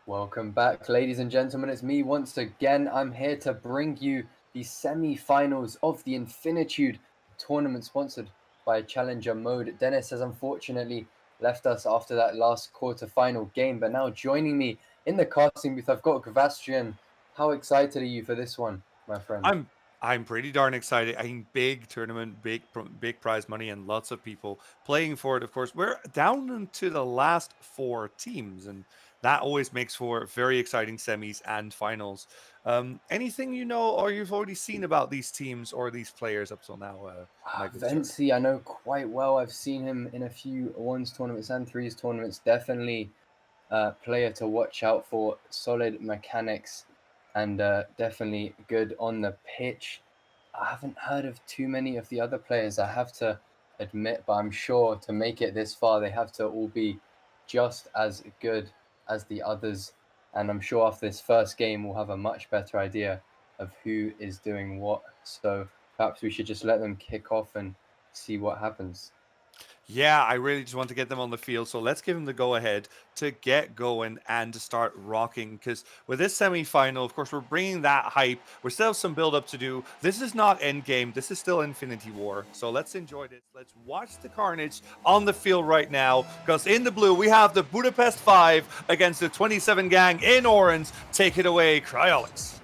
Welcome back, ladies and gentlemen. It's me once again. I'm here to bring you the semi-finals of the Infinitude tournament sponsored by Challenger Mode. Dennis has unfortunately left us after that last quarter-final game, but now joining me in the casting booth, I've got Gvastrian. How excited are you for this one, my friend? I'm I'm pretty darn excited. I mean, big tournament, big prize money, and lots of people playing for it. Of course, we're down into the last four teams, and that always makes for very exciting semis and finals. Anything you know or you've already seen about these teams or these players up till now, my good sir? Venci, I know quite well. I've seen him in a few ones tournaments and threes tournaments. Definitely player to watch out for. Solid mechanics and definitely good on the pitch. I haven't heard of too many of the other players, I have to admit, but I'm sure to make it this far, they have to all be just as good as the others. And I'm sure after this first game, we'll have a much better idea of who is doing what. So perhaps we should just let them kick off and see what happens. Yeah, I really just want to get them on the field. So let's give them the go ahead to get going and to start rocking. Because with this semi-final, of course, we're bringing that hype. We still have some build up to do. This is not Endgame. This is still Infinity War. So let's enjoy this. Let's watch the carnage on the field right now. Because in the blue, we have the Budapest 5 against the 27 gang in orange. Take it away, Cryolix.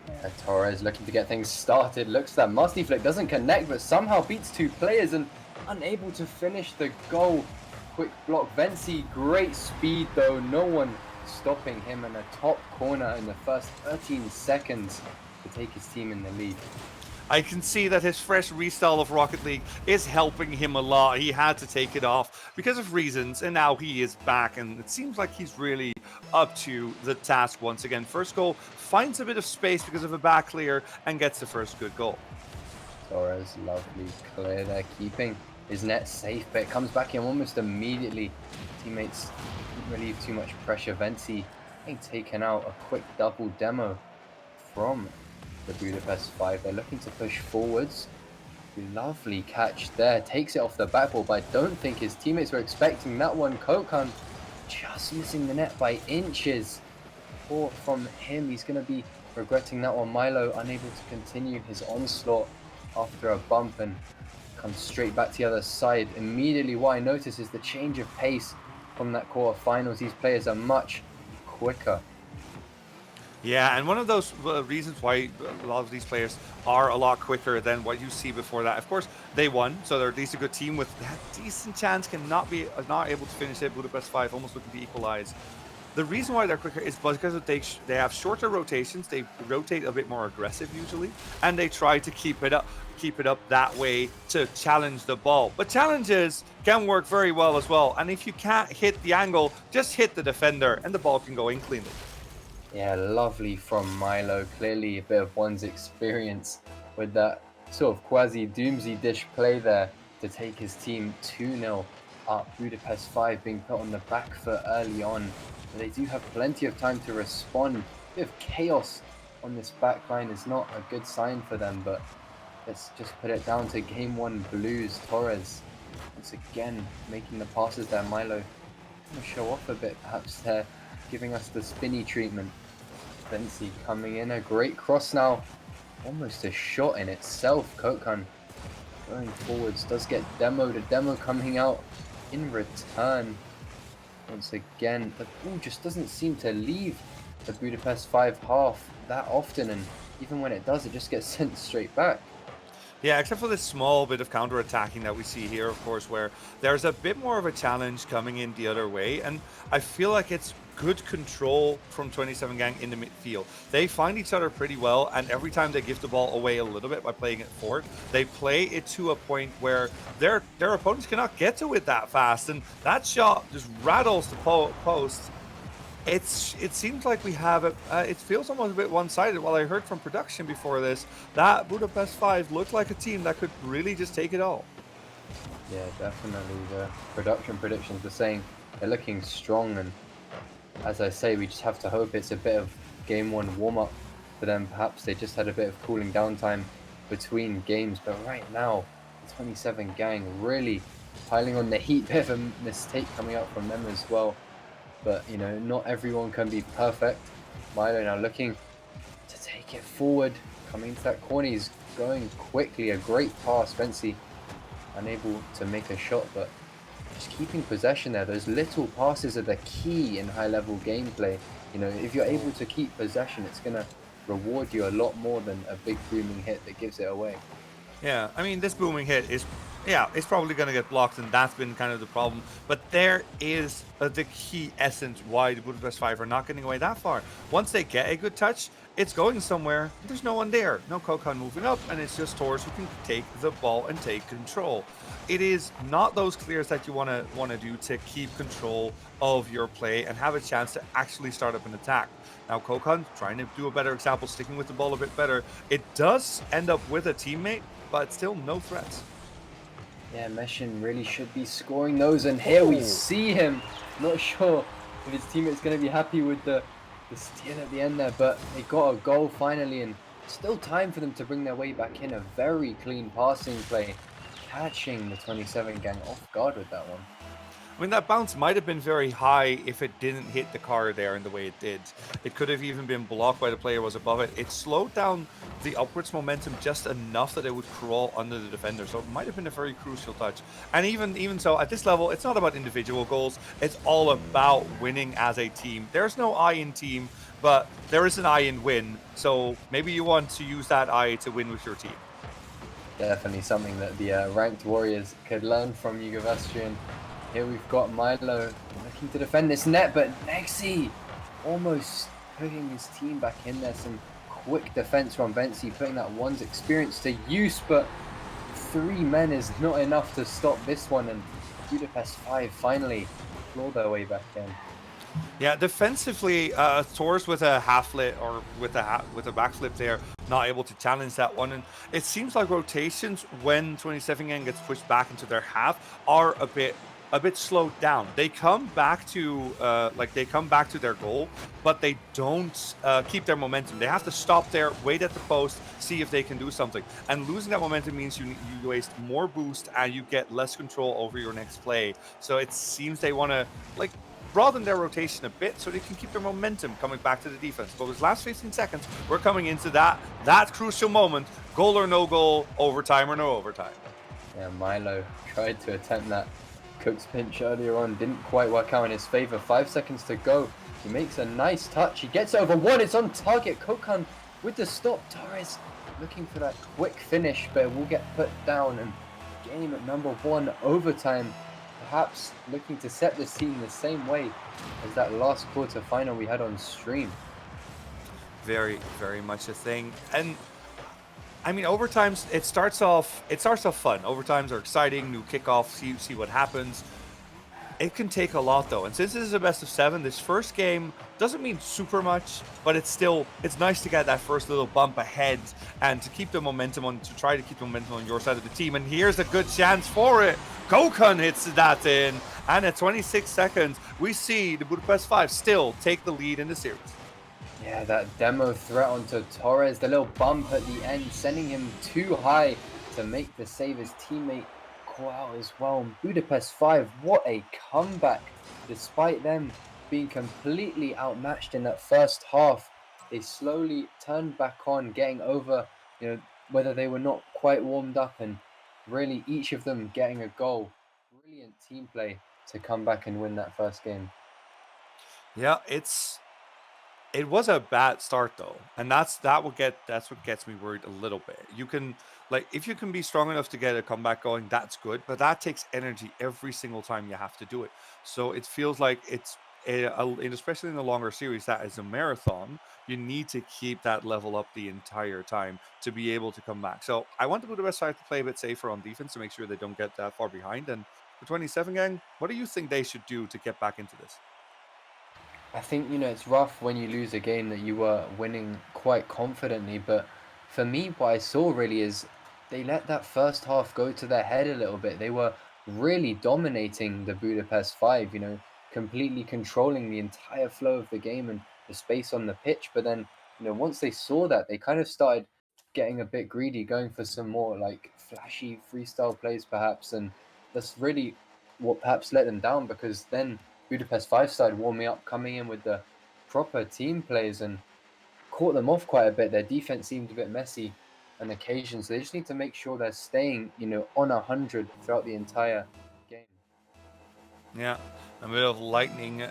Yeah, Torres looking to get things started. Looks that musty flick doesn't connect, but somehow beats two players and unable to finish the goal. Quick block. Venci, great speed though. No one stopping him in a top corner in the first 13 seconds to take his team in the lead. I can see that his fresh restyle of Rocket League is helping him a lot. He had to take it off because of reasons, and now he is back, and it seems like he's really up to the task once again. First goal finds a bit of space because of a back clear and gets the first good goal. Torres, lovely clear there, keeping his net safe, but it comes back in almost immediately. Teammates didn't relieve too much pressure. Venci getting taken out. A quick double demo from the Budapest 5. They're looking to push forwards. Lovely catch there. Takes it off the backboard, but I don't think his teammates were expecting that one. Kokan just missing the net by inches. Poor from him. He's going to be regretting that one. Milo unable to continue his onslaught after a bump and comes straight back to the other side. Immediately what I notice is the change of pace from that quarterfinals. These players are much quicker. Yeah, and one of those reasons why a lot of these players are a lot quicker than what you see before that. Of course, they won, so they're at least a good team with that decent chance. Cannot be not able to finish it. Budapest 5 almost looking to equalize. The reason why they're quicker is because they have shorter rotations. They rotate a bit more aggressive usually, and they try to keep it up that way to challenge the ball. But challenges can work very well as well. And if you can't hit the angle, just hit the defender, and the ball can go in cleanly. Yeah, lovely from Milo. Clearly a bit of one's experience with that sort of quasi-doomsy dish play there to take his team 2-0 up. Budapest 5 being put on the back foot early on. But they do have plenty of time to respond. A bit of chaos on this back line is not a good sign for them, but let's just put it down to game one Blues. Torres once again making the passes there. Milo going to show off a bit perhaps there, giving us the spinny treatment. Venci coming in, a great cross now, almost a shot in itself. Kokan going forwards, does get demoed, a demo coming out in return. Once again, the ball just doesn't seem to leave the Budapest 5 half that often, and even when it does, it just gets sent straight back. Yeah, except for this small bit of counter-attacking that we see here, of course, where there's a bit more of a challenge coming in the other way, and I feel like it's good control from 27 Gang in the midfield. They find each other pretty well, and every time they give the ball away a little bit by playing it forward, they play it to a point where their opponents cannot get to it that fast, and that shot just rattles the post. It seems like we have it. It feels almost a bit one-sided. While I heard from production before this that Budapest 5 looked like a team that could really just take it all. Yeah, definitely. The production predictions were saying they're looking strong, and as I say, we just have to hope it's a bit of game one warm-up for them. Perhaps they just had a bit of cooling down time between games, but right now, the 27 gang really piling on the heat. Bit of a mistake coming out from them as well. but not everyone can be perfect. Milo now looking to take it forward, coming into that corner. He's going quickly. A great pass. Fancy unable to make a shot, but just keeping possession there. Those little passes are the key in high level gameplay. If you're able to keep possession, it's going to reward you a lot more than a big booming hit that gives it away. Yeah, I mean, this booming hit is, yeah, it's probably going to get blocked, and that's been kind of the problem. But there is the key essence why the Budapest 5 are not getting away that far. Once they get a good touch, it's going somewhere. There's no one there. No Kokon moving up, and it's just Torres who can take the ball and take control. It is not those clears that you want to do to keep control of your play and have a chance to actually start up an attack. Now, Kokon trying to do a better example, sticking with the ball a bit better. It does end up with a teammate, but still no threats. Yeah, Meshin really should be scoring those, and here we see him. Not sure if his teammate's going to be happy with the steal at the end there, but they got a goal finally, and still time for them to bring their way back in. A very clean passing play, catching the 27 gang off guard with that one. I mean, that bounce might have been very high if it didn't hit the car there in the way it did. It could have even been blocked by the player who was above it. It slowed down the upwards momentum just enough that it would crawl under the defender. So it might have been a very crucial touch. And even so, at this level, it's not about individual goals. It's all about winning as a team. There's no I in team, but there is an I in win. So maybe you want to use that I to win with your team. Definitely something that the ranked warriors could learn from Yugovastrian. Here we've got Milo looking to defend this net, but Nexi almost putting his team back in there. Some quick defense from Venci, putting that one's experience to use, but 3 men is not enough to stop this one, and Budapest 5 finally claw their way back in. Yeah, defensively, Torres with a half flip or with a backflip there, not able to challenge that one. And it seems like rotations when 27 gang gets pushed back into their half are a bit slowed down. They come back to their goal, but they don't keep their momentum. They have to stop there, wait at the post, see if they can do something. And losing that momentum means you waste more boost and you get less control over your next play. So it seems they want to broaden their rotation a bit so they can keep their momentum coming back to the defense. But with last 15 seconds, we're coming into that crucial moment. Goal or no goal, overtime or no overtime. Yeah, Milo tried to attempt that Cook's pinch earlier on, didn't quite work out in his favor. 5 seconds to go. He makes a nice touch. He gets over one. It's on target. Kokan with the stop. Torres looking for that quick finish, but it will get put down. And game at number 1, overtime. Perhaps looking to set the scene the same way as that last quarter final we had on stream. Very, very much a thing. And I mean, overtimes, it starts off fun. Overtimes are exciting, new kickoff, see what happens. It can take a lot though. And since this is a best of 7, this first game doesn't mean super much, but it's nice to get that first little bump ahead and to keep the momentum on, to try to keep the momentum on your side of the team. And here's a good chance for it. Kokon hits that in. And at 26 seconds, we see the Budapest 5 still take the lead in the series. Yeah, that demo threat onto Torres, the little bump at the end, sending him too high to make the save. His teammate call out as well. Budapest 5, what a comeback. Despite them being completely outmatched in that first half, they slowly turned back on, getting over, whether they were not quite warmed up, and really each of them getting a goal. Brilliant team play to come back and win that first game. Yeah, it was a bad start though, and that's what gets me worried a little bit. You can if you can be strong enough to get a comeback going, that's good, but that takes energy every single time you have to do it. So it feels like and especially in the longer series, that is a marathon. You need to keep that level up the entire time to be able to come back. So I want the Budapest side to play a bit safer on defense to make sure they don't get that far behind. And for 27 gang, what do you think they should do to get back into this? I think, it's rough when you lose a game that you were winning quite confidently, but for me, what I saw really is they let that first half go to their head a little bit. They were really dominating the Budapest 5, completely controlling the entire flow of the game and the space on the pitch. But then, once they saw that, they kind of started getting a bit greedy, going for some more flashy freestyle plays perhaps, and that's really what perhaps let them down, because then Budapest 5 side warming up, coming in with the proper team plays and caught them off quite a bit. Their defense seemed a bit messy on occasion, so they just need to make sure they're staying, on 100 throughout the entire game. Yeah, a bit of lightning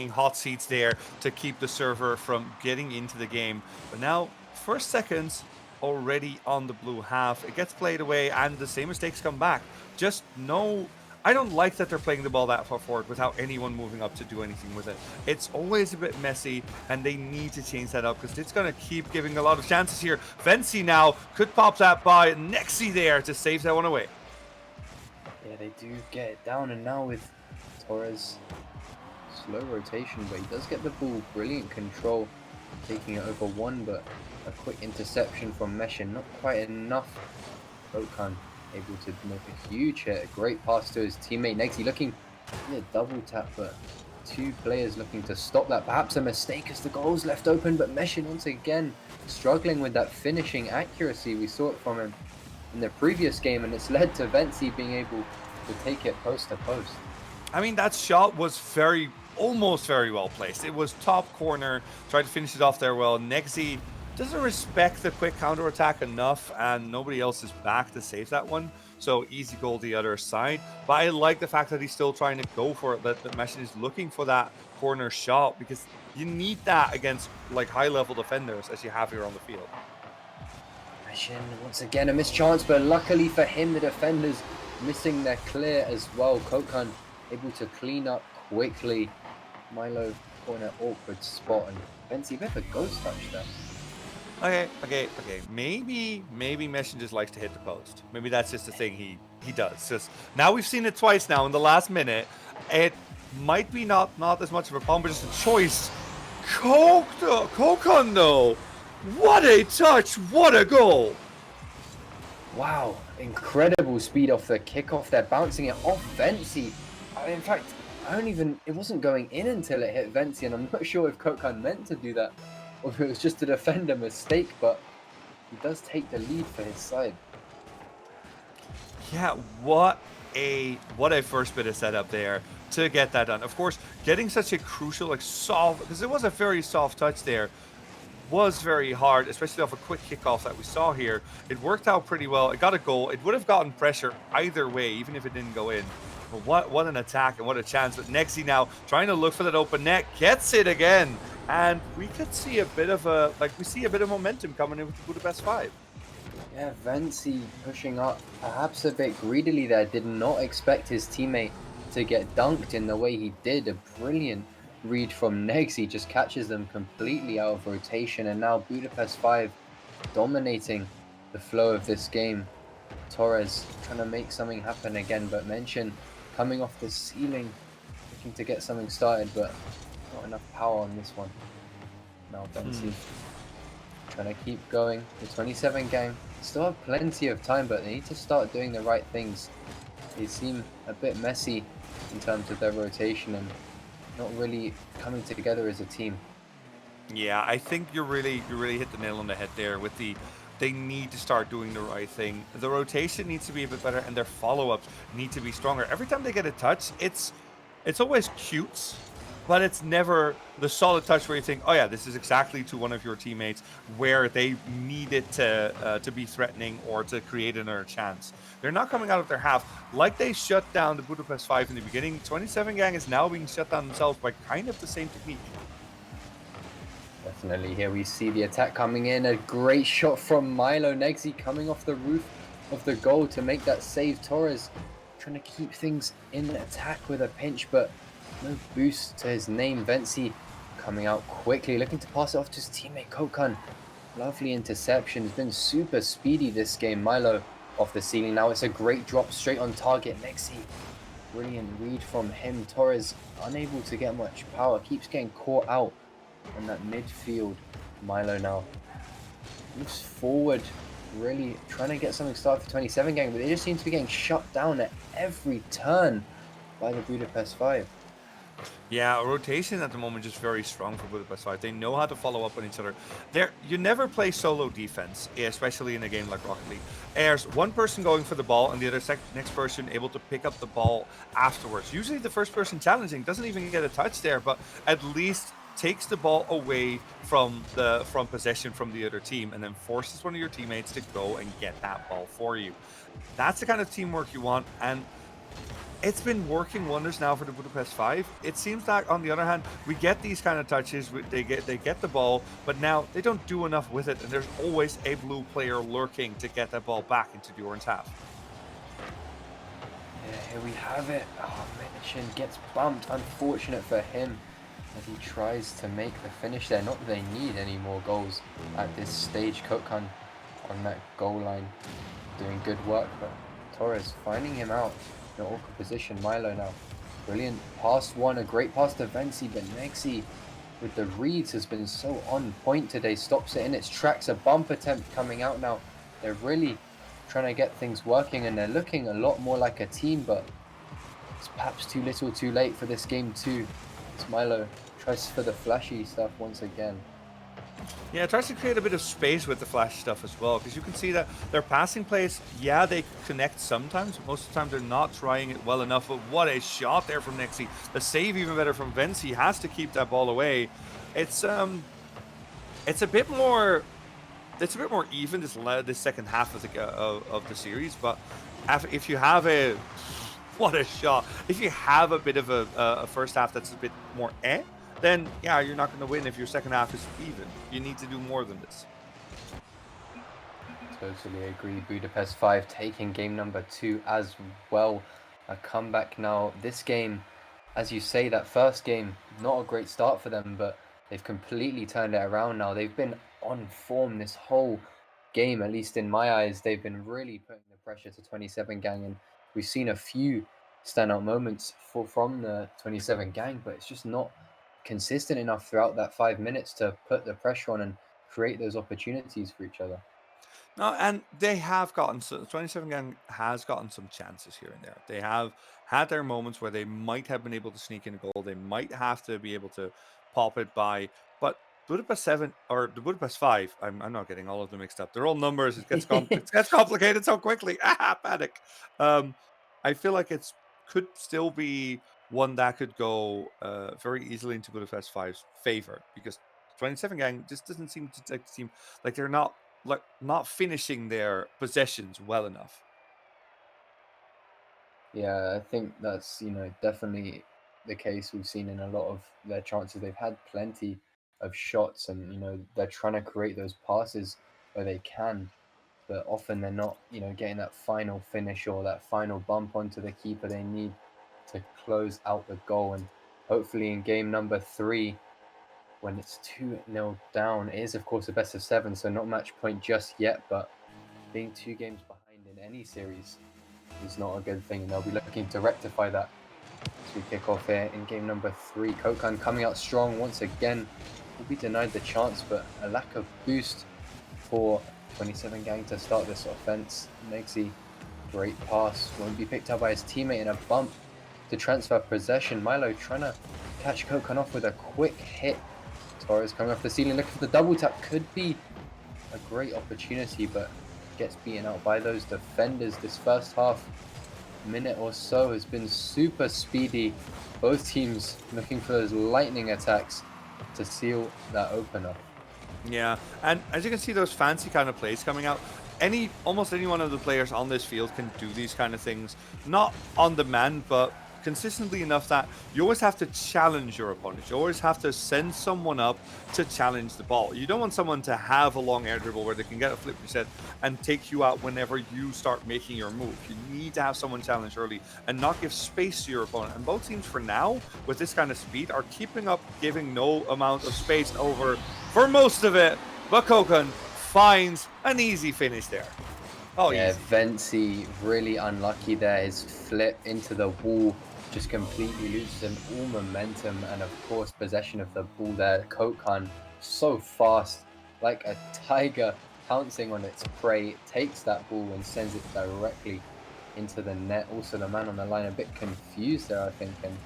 hot seats there to keep the server from getting into the game. But now, first seconds already on the blue half. It gets played away, and the same mistakes come back. Just no. I don't like that they're playing the ball that far forward without anyone moving up to do anything with it. It's always a bit messy, and they need to change that up because it's going to keep giving a lot of chances here. Venci now could pop that by. Nexi there to save that one away. Yeah, they do get it down, and now with Torres, slow rotation, but he does get the ball. Brilliant control, taking it over one, but a quick interception from Meshin, not quite enough. Okan able to make a huge hit, a great pass to his teammate Nexi, looking for a double tap, but two players looking to stop that. Perhaps a mistake as the goal's left open, but Meshin once again struggling with that finishing accuracy. We saw it from him in the previous game, and it's led to Venci being able to take it post to post. I mean, that shot was almost very well placed. It was top corner, tried to finish it off there well. Nexi doesn't respect the quick counter attack enough, and nobody else is back to save that one. So easy goal the other side. But I like the fact that he's still trying to go for it, that Meshin is looking for that corner shot, because you need that against like high-level defenders as you have here on the field. Meshin, once again, a missed chance, but luckily for him, the defenders missing their clear as well. Kokan able to clean up quickly. Milo caught in an awkward spot, and Venci, a bit of a ghost touch there. Okay. Maybe Meshin just likes to hit the post. Maybe that's just a thing he does. Just now we've seen it twice now in the last minute. It might be not as much of a problem, but just a choice. Kokan though. What a touch! What a goal! Wow, incredible speed off the kickoff there, bouncing it off Venci. In fact, it wasn't going in until it hit Venci, and I'm not sure if Kokan meant to do that or if it was just a defender mistake, but he does take the lead for his side. Yeah, what a first bit of setup there to get that done. Of course, getting such a crucial, soft, because it was a very soft touch there, was very hard, especially off a quick kickoff that we saw here. It worked out pretty well. It got a goal. It would have gotten pressure either way, even if it didn't go in. But what an attack and what a chance. But Nexi now trying to look for that open net, gets it again. And we could see a bit of momentum coming in with the Budapest 5. Yeah, Venci pushing up perhaps a bit greedily there. Did not expect his teammate to get dunked in the way he did. A brilliant read from Nexi, just catches them completely out of rotation, and now Budapest 5 dominating the flow of this game. Torres trying to make something happen again, but Meshin coming off the ceiling, looking to get something started, but not enough power on this one. Now Venci trying to keep going. The 27 gang still have plenty of time, but they need to start doing the right things. They seem a bit messy in terms of their rotation and not really coming together as a team. Yeah, I think you really hit the nail on the head there with they need to start doing the right thing. The rotation needs to be a bit better, and their follow-ups need to be stronger. Every time they get a touch, it's always cute, but it's never the solid touch where you think, oh yeah, this is exactly to one of your teammates where they need it to be threatening or to create another chance. They're not coming out of their half like they shut down the Budapest 5 in the beginning. 27 gang is now being shut down themselves by kind of the same technique. Definitely, here we see the attack coming in. A great shot from Milo. Nexi coming off the roof of the goal to make that save. Torres trying to keep things in attack with a pinch, but no boost to his name. Venci coming out quickly, looking to pass it off to his teammate Kokan. Lovely interception. It's been super speedy this game. Milo off the ceiling. Now it's a great drop straight on target. Nexi, brilliant read from him. Torres unable to get much power, keeps getting caught out in that midfield. Milo now moves forward, really trying to get something started for 27 gang, but they just seem to be getting shut down at every turn by the Budapest 5. Yeah, rotation at the moment is very strong for Budapest 5. They know how to follow up on each other. You never play solo defense, especially in a game like Rocket League. There's one person going for the ball and the next person able to pick up the ball afterwards. Usually the first person challenging doesn't even get a touch there, but at least takes the ball away from possession from the other team and then forces one of your teammates to go and get that ball for you. That's the kind of teamwork you want, and it's been working wonders now for the Budapest 5. It seems like, on the other hand, we get these kind of touches, they get the ball, but now they don't do enough with it, and there's always a blue player lurking to get that ball back into the orange half. Yeah, here we have it. Oh, Mitchin gets bumped. Unfortunate for him as he tries to make the finish there. Not that they need any more goals at this stage. Kokan on that goal line doing good work, but Torres finding him out in an awkward position. Milo now. Brilliant pass one, a great pass to Venci, but Nexi with the reads has been so on point today. Stops it in its tracks. A bump attempt coming out now. They're really trying to get things working and they're looking a lot more like a team, but it's perhaps too little too late for this game too. As Milo tries for the flashy stuff once again. Yeah, it tries to create a bit of space with the flash stuff as well, because you can see that their passing plays, yeah, they connect sometimes, but most of the time they're not trying it well enough. But what a shot there from Nexi. The save even better from Vince. He has to keep that ball away. It's it's a bit more even this second half of the series, but if you have a what a shot. If you have a bit of a first half that's a bit more then yeah, you're not going to win if your second half is even. You need to do more than this. Totally agree. Budapest 5 taking game number 2 as well. A comeback now. This game, as you say, that first game, not a great start for them, but they've completely turned it around now. They've been on form this whole game, at least in my eyes. They've been really putting the pressure to 27 gang, and we've seen a few standout moments from the 27 gang, but it's just not consistent enough throughout that 5 minutes to put the pressure on and create those opportunities for each other. No, and they have gotten 27 gang has gotten some chances here and there. They have had their moments where they might have been able to sneak in a goal. They might have to be able to pop it by, but Budapest 7 or the Budapest 5, I'm not getting all of them mixed up. They're all numbers. It gets complicated so quickly. Ah, panic. Um, I feel like it's could still be one that could go very easily into Budapest 5's favor, because 27 gang just doesn't seem like they're not finishing their possessions well enough. Yeah, I think that's, definitely the case we've seen in a lot of their chances. They've had plenty of shots and, they're trying to create those passes where they can, but often they're not, getting that final finish or that final bump onto the keeper they need to close out the goal. And hopefully in game number 3, when it's 2-0 down, it is, of course, a best of 7, so not match point just yet, but being 2 games behind in any series is not a good thing, and they'll be looking to rectify that as we kick off here in game number 3. Kokan coming out strong once again. Will be denied the chance, but a lack of boost for 27 gang to start this offense. Nexi, great pass, won't be picked up by his teammate in a bump to transfer possession. Milo trying to catch Kokan off with a quick hit. Torres coming off the ceiling looking for the double tap. Could be a great opportunity, but gets beaten out by those defenders. This first half minute or so has been super speedy. Both teams looking for those lightning attacks to seal that opener. Yeah, and as you can see, those fancy kind of plays coming out. Almost any one of the players on this field can do these kind of things, not on demand, but consistently enough that you always have to challenge your opponent. You always have to send someone up to challenge the ball. You don't want someone to have a long air dribble where they can get a flip reset and take you out whenever you start making your move. You need to have someone challenge early and not give space to your opponent. And both teams, for now, with this kind of speed, are keeping up, giving no amount of space over for most of it. But Kokan finds an easy finish there. Oh, yeah, easy. Venci really unlucky there. His flip into the wall just completely loses him all momentum and, of course, possession of the ball there. Kokan, so fast, like a tiger pouncing on its prey, takes that ball and sends it directly into the net. Also, the man on the line a bit confused there, I think, and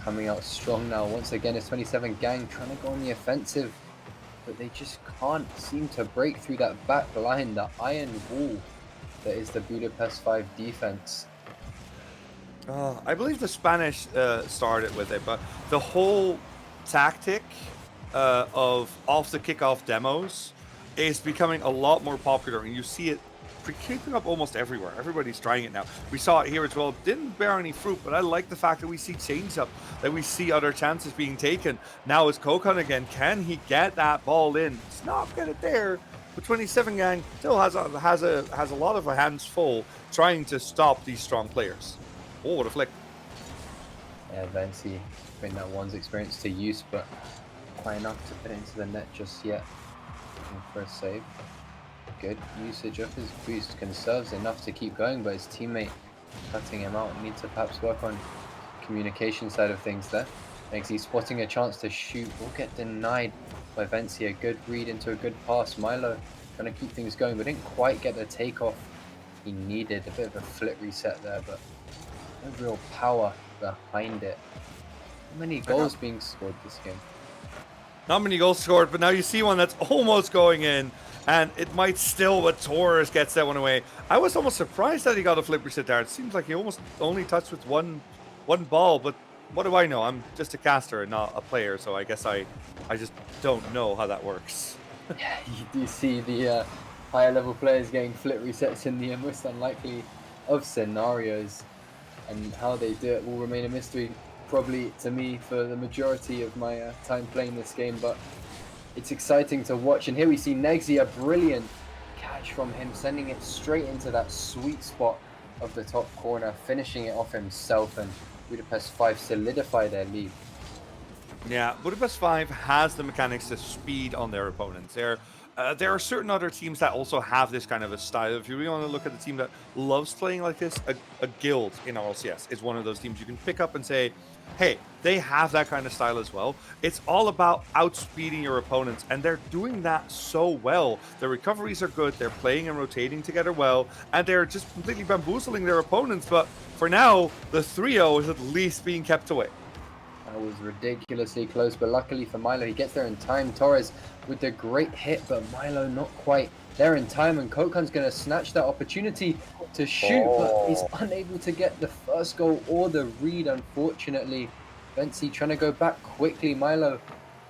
coming out strong now. Once again, it's 27 gang trying to go on the offensive, but they just can't seem to break through that back line, the iron wall that is the Budapest 5 defense. I believe the Spanish started with it, but the whole tactic of off the kickoff demos is becoming a lot more popular, and you see it creeping up almost everywhere. Everybody's trying it now. We saw it here as well. Didn't bear any fruit, but I like the fact that we see change up, that we see other chances being taken. Now it's Kokon again. Can he get that ball in? It's not get it there. But 27 gang still has a lot of hands full trying to stop these strong players. Oh, what a flick. Yeah, Venti putting that one's experience to use, but quite enough to put it into the net just yet. Looking for a save. Good usage of his boost, conserves enough to keep going, but his teammate cutting him out. Need to perhaps work on communication side of things there. Makes he spotting a chance to shoot, will get denied by Venti. A good read into a good pass. Milo trying to keep things going, but didn't quite get the takeoff he needed. A bit of a flip reset there, but no real power behind it. How many goals being scored this game? Not many goals scored, but now you see one that's almost going in, and it might still, but Torres gets that one away. I was almost surprised that he got a flip reset there. It seems like he almost only touched with one ball, but what do I know? I'm just a caster and not a player, so I guess I just don't know how that works. Yeah, you do see the higher level players getting flip resets in the most unlikely of scenarios, and how they do it will remain a mystery probably to me for the majority of my time playing this game, but it's exciting to watch. And here we see Negsy, a brilliant catch from him, sending it straight into that sweet spot of the top corner, finishing it off himself, and Budapest 5 solidify their lead. Yeah, Budapest 5 has the mechanics to speed on their opponents. There are certain other teams that also have this kind of a style. If you really want to look at the team that loves playing like this, a guild in RLCS is one of those teams you can pick up and say, hey, they have that kind of style as well. It's all about outspeeding your opponents, and they're doing that so well. Their recoveries are good, they're playing and rotating together well, and they're just completely bamboozling their opponents. But for now, the 3-0 is at least being kept away. That was ridiculously close, but luckily for Milo, he gets there in time. Torres with the great hit, but Milo not quite there in time, and Kokon's going to snatch that opportunity to shoot, but he's unable to get the first goal or the read, unfortunately. Venti trying to go back quickly. Milo,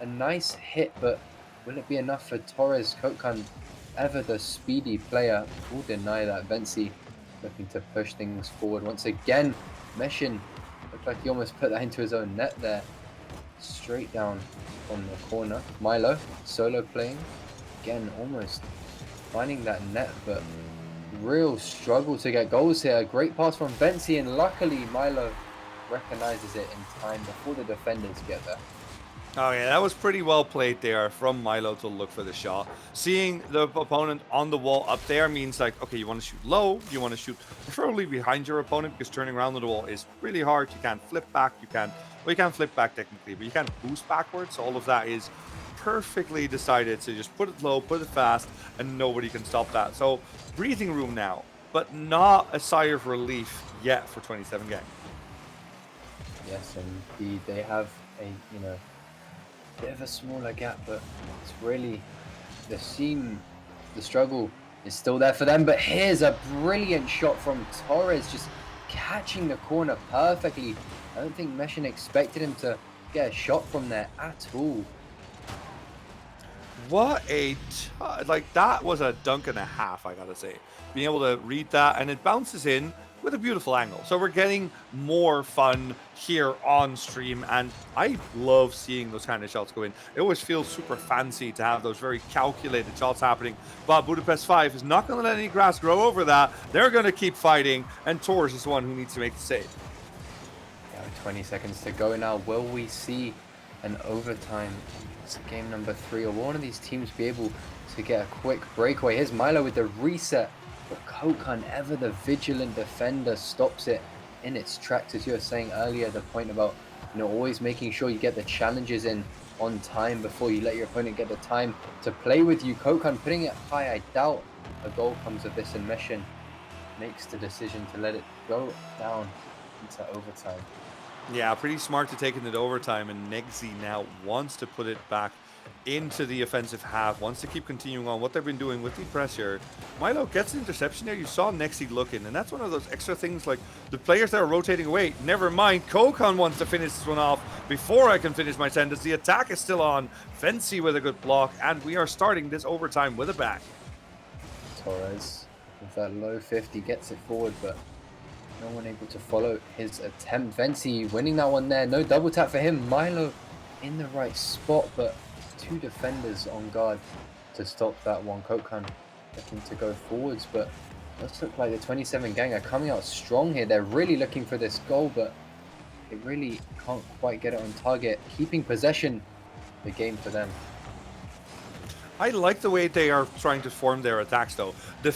a nice hit, but will it be enough for Torres? Kokon, ever the speedy player, will deny that. Venti looking to push things forward once again. Meshin looked like he almost put that into his own net there. Straight down on the corner. Milo, solo playing. Again, almost finding that net, but real struggle to get goals here. Great pass from Venti, and luckily Milo recognizes it in time before the defenders get there. Oh yeah, that was pretty well played there from Milo to look for the shot. Seeing the opponent on the wall up there means like, okay, you want to shoot low, you want to shoot preferably behind your opponent, because turning around on the wall is really hard. You can't flip back, you can't flip back technically, but you can't boost backwards. So all of that is perfectly decided to just put it low, put it fast, and nobody can stop that. So breathing room now, but not a sigh of relief yet for 27 gang. Yes, indeed. They have a, bit of a smaller gap, but it's really the struggle is still there for them. But here's a brilliant shot from Torres, just catching the corner perfectly. I don't think Meshin expected him to get a shot from there at all. What like that was a dunk and a half, I gotta say. Being able to read that, and it bounces in with a beautiful angle. So we're getting more fun here on stream, and I love seeing those kind of shots go in. It always feels super fancy to have those very calculated shots happening, but Budapest 5 is not going to let any grass grow over that. They're going to keep fighting, and Torres is the one who needs to make the save. Yeah, with 20 seconds to go now, will we see an overtime? It's game number 3, or will one of these teams be able to get a quick breakaway? Here's Milo with the reset, but Kokon, ever the vigilant defender, stops it in its tracks. As you were saying earlier, the point about always making sure you get the challenges in on time before you let your opponent get the time to play with you. Kokon putting it high. I doubt a goal comes of this, and Meshin makes the decision to let it go down into overtime. Yeah, pretty smart to take it into overtime, and Negsy now wants to put it back into the offensive half, wants to keep continuing on what they've been doing with the pressure. Milo gets an interception there. You saw Nexy looking, and that's one of those extra things like the players that are rotating away. Never mind, Kokon wants to finish this one off before I can finish my sentence. The attack is still on. Fancy with a good block, and we are starting this overtime with a bang. Torres with that low 50 gets it forward, but no one able to follow his attempt. Venci winning that one there. No double tap for him. Milo in the right spot, but two defenders on guard to stop that one. Kokan looking to go forwards, but does look like the 27 gang are coming out strong here. They're really looking for this goal, but they really can't quite get it on target. Keeping possession, the game for them. I like the way they are trying to form their attacks, though. The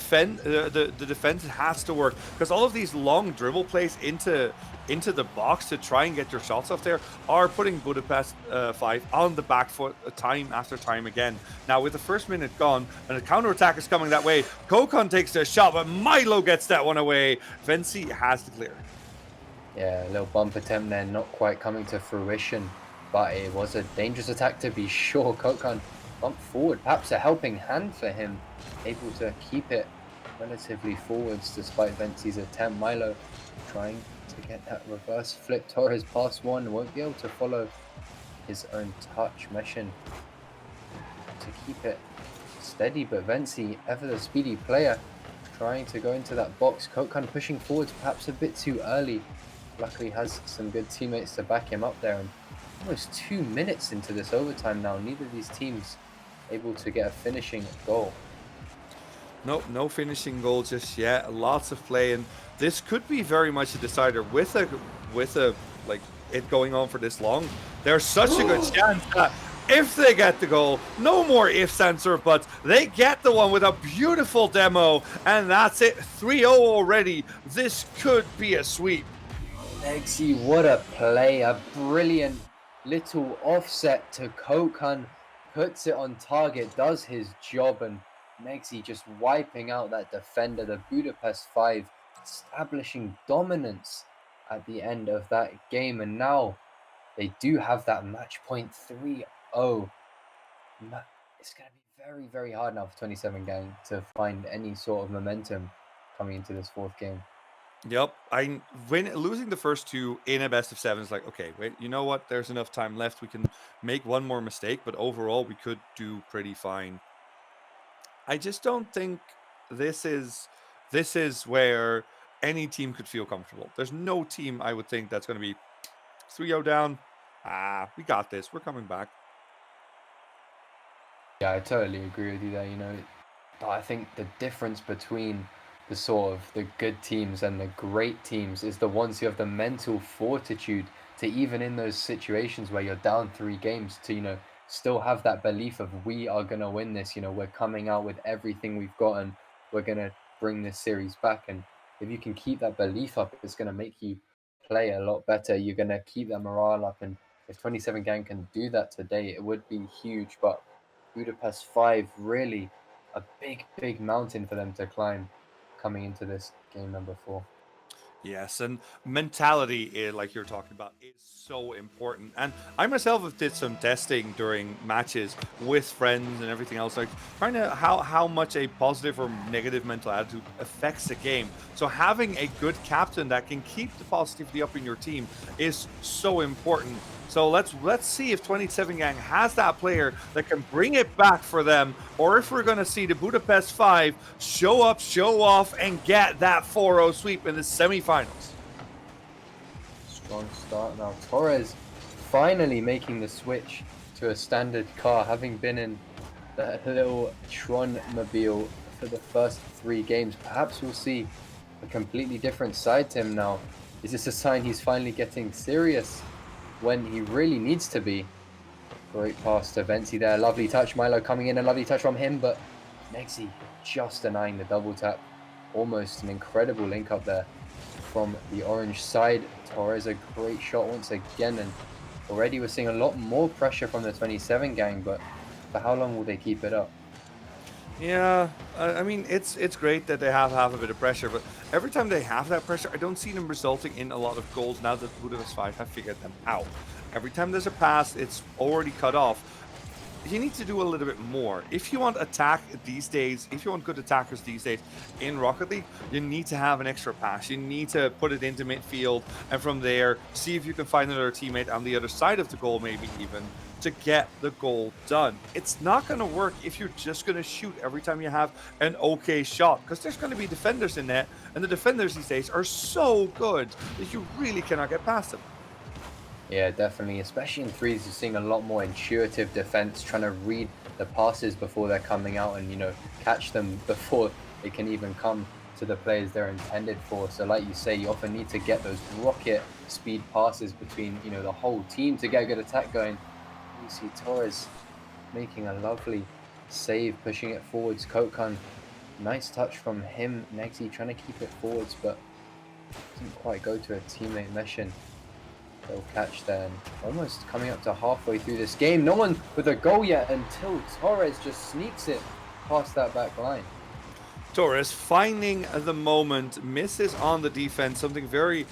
defense has to work because all of these long dribble plays into the box to try and get your shots off there are putting Budapest 5 on the back foot time after time again. Now, with the first minute gone and the counter attack is coming that way, Kokon takes the shot, but Milo gets that one away. Venci has to clear. Yeah, a little bump attempt there, not quite coming to fruition, but it was a dangerous attack to be sure. Kokan bump forward, perhaps a helping hand for him, able to keep it relatively forwards despite Venci's attempt. Milo trying to get that reverse flip. Torres past one, won't be able to follow his own touch. Meshin to keep it steady, but Venci, ever the speedy player, trying to go into that box. Kokan pushing forwards perhaps a bit too early. Luckily has some good teammates to back him up there, and almost 2 minutes into this overtime now, neither of these teams able to get a finishing goal. Nope, no finishing goal just yet. Lots of play, and this could be very much a decider with a like it going on for this long. There's such a good chance that if they get the goal, no more ifs, ands, or buts. They get the one with a beautiful demo, and that's it. 3-0 already. This could be a sweep. Nexi, what a play. A brilliant little offset to Kokan. Puts it on target, does his job, and Nexi just wiping out that defender. The Budapest 5 establishing dominance at the end of that game, and now they do have that match point 3-0. It's going to be very, very hard now for 27 gang to find any sort of momentum coming into this fourth game. Yep, losing the first two in a best of seven is like, okay, wait, you know what? There's enough time left. We can make one more mistake, but overall we could do pretty fine. I just don't think this is where any team could feel comfortable. There's no team I would think that's going to be 3-0 down. We got this. We're coming back. Yeah, I totally agree with you there. But I think the difference between the sort of the good teams and the great teams is the ones who have the mental fortitude to, even in those situations where you're down 3 games, to still have that belief of we are going to win this. We're coming out with everything we've got and we're going to bring this series back. And if you can keep that belief up, it's going to make you play a lot better. You're going to keep that morale up, and if 27 gang can do that today, it would be huge. But Budapest 5, really a big mountain for them to climb coming into this game number 4. Yes, and mentality, like you're talking about, is so important. And I myself have did some testing during matches with friends and everything else, like trying to how much a positive or negative mental attitude affects the game. So having a good captain that can keep the positivity up in your team is so important. So let's see if 27 gang has that player that can bring it back for them, or if we're going to see the Budapest 5 show up, show off, and get that 4-0 sweep in the semifinals. Strong start now. Torres finally making the switch to a standard car, having been in that little Tron mobile for the first 3 games. Perhaps we'll see a completely different side to him now. Is this a sign he's finally getting serious when he really needs to be? Great pass to Venci there. Lovely touch. Milo coming in, a lovely touch from him, but Nexi just denying the double tap. Almost an incredible link up there from the orange side. Torres, a great shot once again, and already we're seeing a lot more pressure from the 27 gang, but for how long will they keep it up? Yeah, I mean, it's great that they have a bit of pressure, but every time they have that pressure, I don't see them resulting in a lot of goals now that Budapest 5 have figured them out. Every time there's a pass, it's already cut off. You need to do a little bit more. If you want attack these days, if you want good attackers these days in Rocket League, you need to have an extra pass. You need to put it into midfield and from there see if you can find another teammate on the other side of the goal, maybe even to get the goal done. It's not going to work if you're just going to shoot every time you have an okay shot because there's going to be defenders in net, and the defenders these days are so good that you really cannot get past them. Yeah, definitely. Especially in threes, you're seeing a lot more intuitive defense, trying to read the passes before they're coming out and, catch them before they can even come to the players they're intended for. So, like you say, you often need to get those rocket speed passes between, the whole team to get a good attack going. You see Torres making a lovely save, pushing it forwards. Kokan, nice touch from him. Nexi trying to keep it forwards, but doesn't quite go to a teammate Meshin. They'll catch there and almost coming up to halfway through this game. No one with a goal yet until Torres just sneaks it past that back line. Torres finding the moment, misses on the defense, something very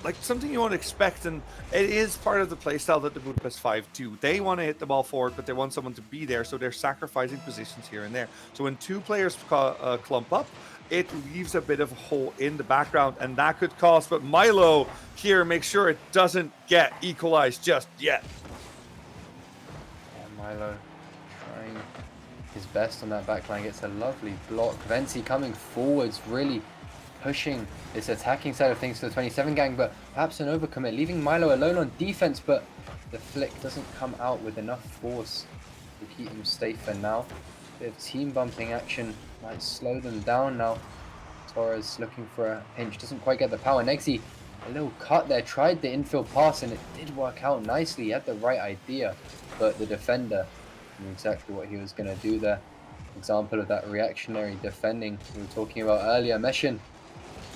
like something you won't expect, and it is part of the playstyle that the Budapest 5 do. They want to hit the ball forward, but they want someone to be there, so they're sacrificing positions here and there. So when two players clump up, it leaves a bit of a hole in the background, and that could cost. But Milo here makes sure it doesn't get equalized just yet. Yeah, Milo trying his best on that back line. Gets a lovely block. Venci coming forwards, really pushing this attacking side of things for the 27 gang, but perhaps an overcommit, leaving Milo alone on defense, but the flick doesn't come out with enough force to keep him safe for now. Bit of team bumping action might slow them down now. Torres looking for a pinch, doesn't quite get the power. Nexi, a little cut there, tried the infield pass and it did work out nicely. He had the right idea, but the defender knew exactly what he was going to do there. Example of that reactionary defending we were talking about earlier. Meshin,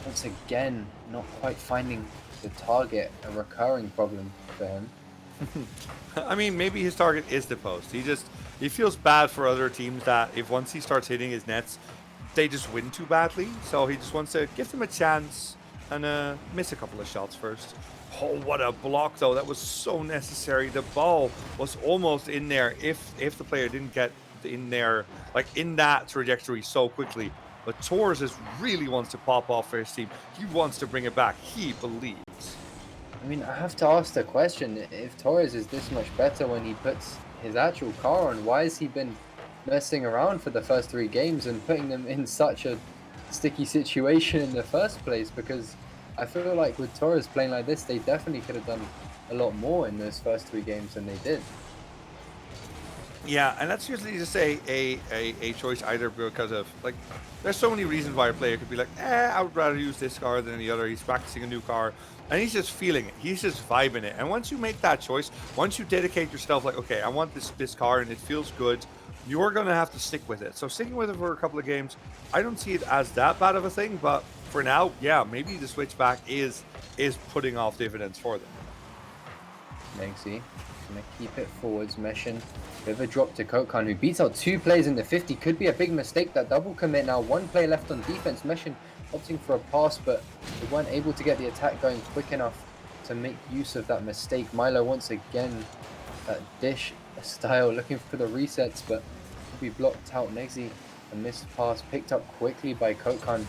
once again, not quite finding the target, a recurring problem for him. I mean, maybe his target is the post. He feels bad for other teams that if once he starts hitting his nets, they just win too badly. So he just wants to give them a chance and miss a couple of shots first. Oh, what a block though! That was so necessary. The ball was almost in there if the player didn't get in there, like in that trajectory so quickly. But Torres just really wants to pop off for his team. He wants to bring it back. He believes. I mean, I have to ask the question, if Torres is this much better when he puts his actual car on, why has he been messing around for the first three games and putting them in such a sticky situation in the first place? Because I feel like with Torres playing like this, they definitely could have done a lot more in those first three games than they did. Yeah, and that's usually just a choice either because of like there's so many reasons why a player could be like, I would rather use this car than the other. He's practicing a new car and he's just feeling it. He's just vibing it. And once you make that choice, once you dedicate yourself like, okay, I want this car and it feels good, you're gonna have to stick with it. So sticking with it for a couple of games, I don't see it as that bad of a thing, but for now, yeah, maybe the switch back is putting off dividends for them. Nexi gonna keep it forwards, Meshin. Bit of a drop to Kokan, who beats out two players in the 50. Could be a big mistake, that double commit now. One player left on defense. Meshin opting for a pass, but they weren't able to get the attack going quick enough to make use of that mistake. Milo once again, that dish style, looking for the resets, but will be blocked out. Nexi, a missed pass picked up quickly by Kokan.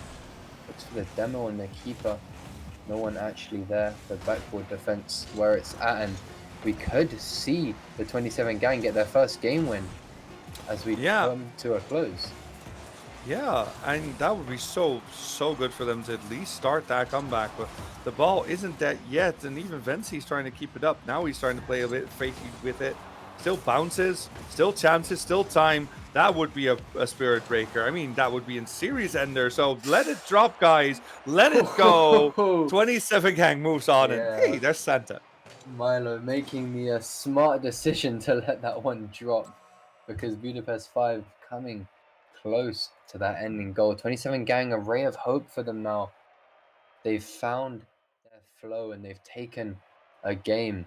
Looks for the demo on the keeper. No one actually there for backboard defense where it's at, and we could see the 27 gang get their first game win as we Yeah, come to a close. yeah, and that would be so good for them to at least start that comeback. But the ball isn't that yet, and even Vinci's trying to keep it up. Now he's trying to play a bit fakey with it. Still bounces, still chances, still time. That would be a spirit breaker. I mean, that would be in series ender. So let it drop, guys. Let it go. 27 gang moves on, and hey, Yeah, there's Santa. Milo making the smart decision to let that one drop because Budapest 5 coming close to that ending goal. 27 gang, a ray of hope for them now. They've found their flow and they've taken a game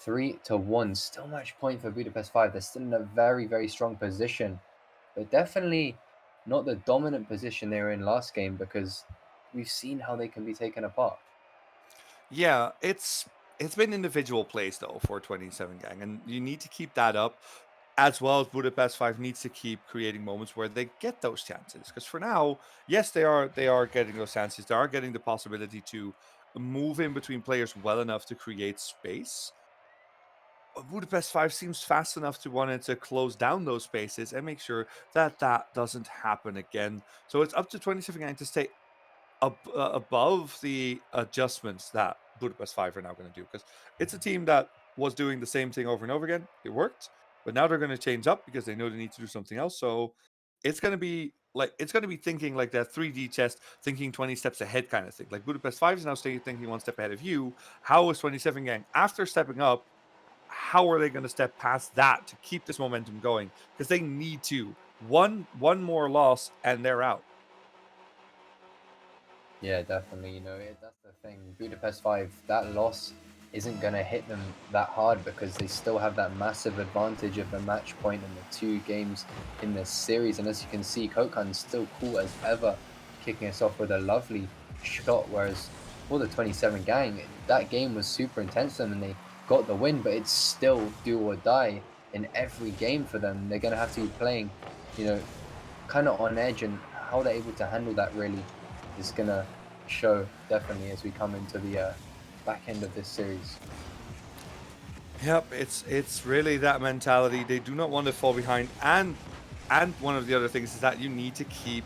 3-1. Still match point for Budapest 5. They're still in a very, very strong position. but definitely not the dominant position they were in last game because we've seen how they can be taken apart. Yeah, it's been individual plays though for 27 gang, and you need to keep that up as well as Budapest 5 needs to keep creating moments where they get those chances. Because for now, yes, they are getting those chances. They are getting the possibility to move in between players well enough to create space. But Budapest 5 seems fast enough to want it to close down those spaces and make sure that that doesn't happen again. So it's up to 27 gang to stay above the adjustments that Budapest 5 are now going to do because it's a team that was doing the same thing over and over again. It worked, but now they're going to change up because they know they need to do something else. So it's going to be thinking like that 3D chess, thinking 20 steps ahead kind of thing. Like Budapest 5 is now thinking one step ahead of you. How is 27 gang after stepping up? How are they going to step past that to keep this momentum going? Because they need to. One more loss and they're out. Yeah, definitely. That's the thing. Budapest 5, that loss isn't going to hit them that hard because they still have that massive advantage of the match point in the 2 games in this series. And as you can see, Kokan's still cool as ever, kicking us off with a lovely shot. Whereas for the 27 gang, that game was super intense for them and they got the win, but it's still do or die in every game for them. They're going to have to be playing, you know, kind of on edge, and how they're able to handle that really is gonna show definitely as we come into the back end of this series. Yep, it's really that mentality. They do not want to fall behind, and one of the other things is that you need to keep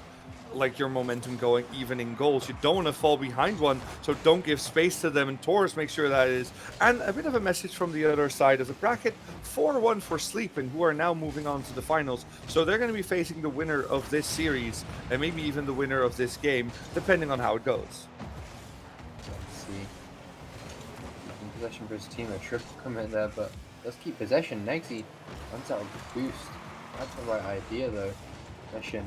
like your momentum going even in goals. You don't want to fall behind one, so don't give space to them. And Taurus make sure that is. And a bit of a message from the other side of the bracket: 4-1 for Sleeping, who are now moving on to the finals. So they're going to be facing the winner of this series and maybe even the winner of this game, depending on how it goes. Let's see. In possession for his team, a triple commit there, but let's keep possession. Nexi runs out of boost. That's the right idea though. Mission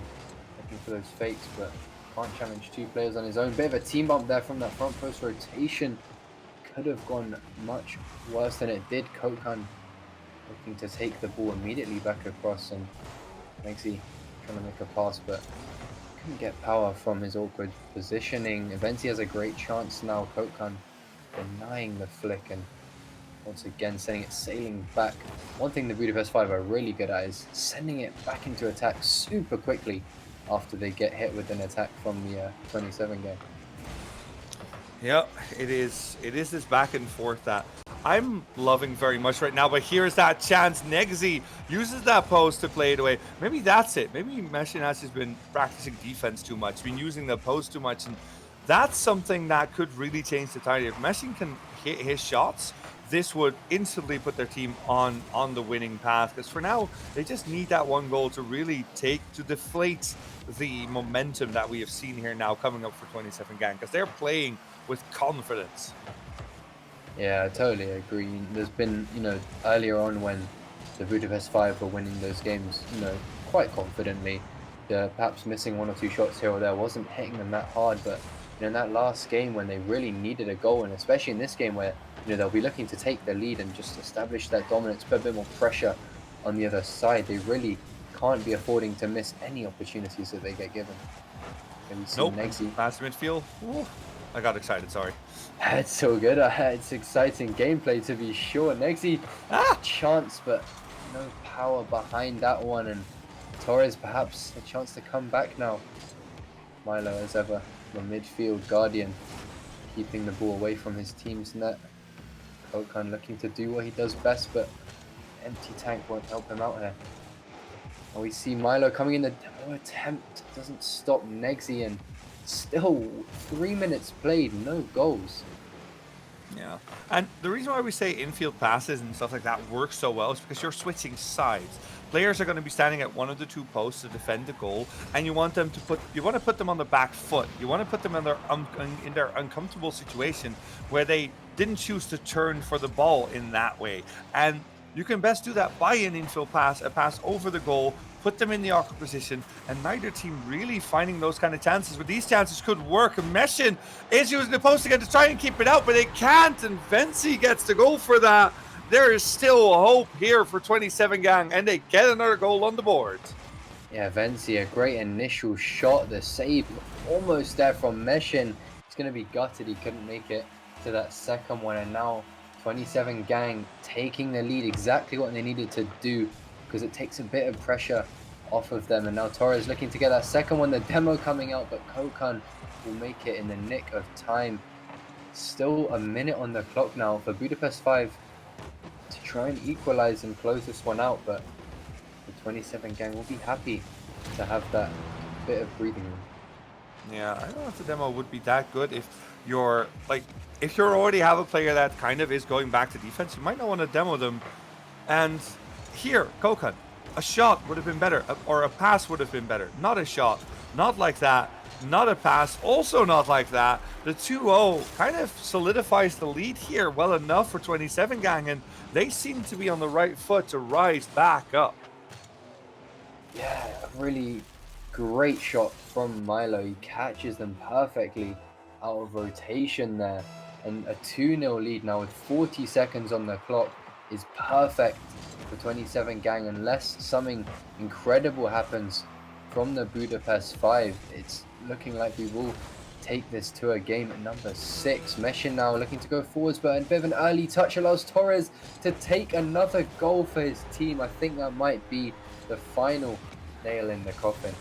looking for those fakes, but can't challenge 2 players on his own. Bit of a team bump there from that front post rotation. Could have gone much worse than it did. Kokan looking to take the ball immediately back across, and Nexi trying to make a pass, but couldn't get power from his awkward positioning. Eventually has a great chance now. Kokan denying the flick and once again sending it sailing back. One thing the Budapest 5 are really good at is sending it back into attack super quickly after they get hit with an attack from the 27 gang. Yep, it is this back and forth that I'm loving very much right now, but here's that chance. Nexi uses that post to play it away. Maybe that's it. Maybe Meshinas has been practicing defense too much, been using the post too much, and that's something that could really change the tide. If Meshin can hit his shots, this would instantly put their team on the winning path. Because for now, they just need that one goal to really deflate the momentum that we have seen here now coming up for 27 gang, because they're playing with confidence. Yeah, I totally agree. There's been, earlier on when the Budapest 5 were winning those games, quite confidently, perhaps missing 1 or 2 shots here or there wasn't hitting them that hard, but in that last game when they really needed a goal, and especially in this game where they'll be looking to take the lead and just establish that dominance, put a bit more pressure on the other side, they really can't be affording to miss any opportunities that they get given. And we see Nope. Nexi. Pass midfield. Ooh, I got excited. Sorry. It's so good. It's exciting gameplay to be sure. Nexi, chance, but no power behind that one. And Torres perhaps a chance to come back now. Milo, as ever, the midfield guardian, keeping the ball away from his team's net. Kokan looking to do what he does best, but empty tank won't help him out here. And we see Milo coming in, the attempt doesn't stop Nexi, and still 3 minutes played, no goals. Yeah, and the reason why we say infield passes and stuff like that works so well is because you're switching sides. Players are going to be standing at one of the 2 posts to defend the goal, and you want to put them on the back foot. You want to put them in their uncomfortable situation where they didn't choose to turn for the ball in that way. And you can best do that by an infield pass, a pass over the goal, put them in the awkward position, and neither team really finding those kind of chances. But these chances could work. Meshin is using the post again to try and keep it out, but they can't, and Venci gets to go for that. There is still hope here for 27 gang, and they get another goal on the board. Yeah, Venci, a great initial shot. The save almost there from Meshin. He's going to be gutted. He couldn't make it to that second one. And now 27 Gang taking the lead, exactly what they needed to do, because it takes a bit of pressure off of them. And now Torres looking to get that second one. The demo coming out, but Kokan will make it in the nick of time. Still a minute on the clock now for Budapest 5 to try and equalize and close this one out. But the 27 Gang will be happy to have that bit of breathing room. Yeah, I don't know if the demo would be that good if you're like if you already have a player that kind of is going back to defense, you might not want to demo them. And here, Kokan, a shot would have been better, or a pass would have been better. Not a shot, not like that, not a pass, also not like that. The 2-0 kind of solidifies the lead here well enough for 27 Gang, and they seem to be on the right foot to rise back up. Yeah, a really great shot from Milo. He catches them perfectly out of rotation there. And a 2-0 lead now with 40 seconds on the clock is perfect for 27 Gang. Unless something incredible happens from the Budapest 5, it's looking like we will take this to a game at number 6. Meshin now looking to go forwards, but a bit of an early touch allows Torres to take another goal for his team. I think that might be the final nail in the coffin.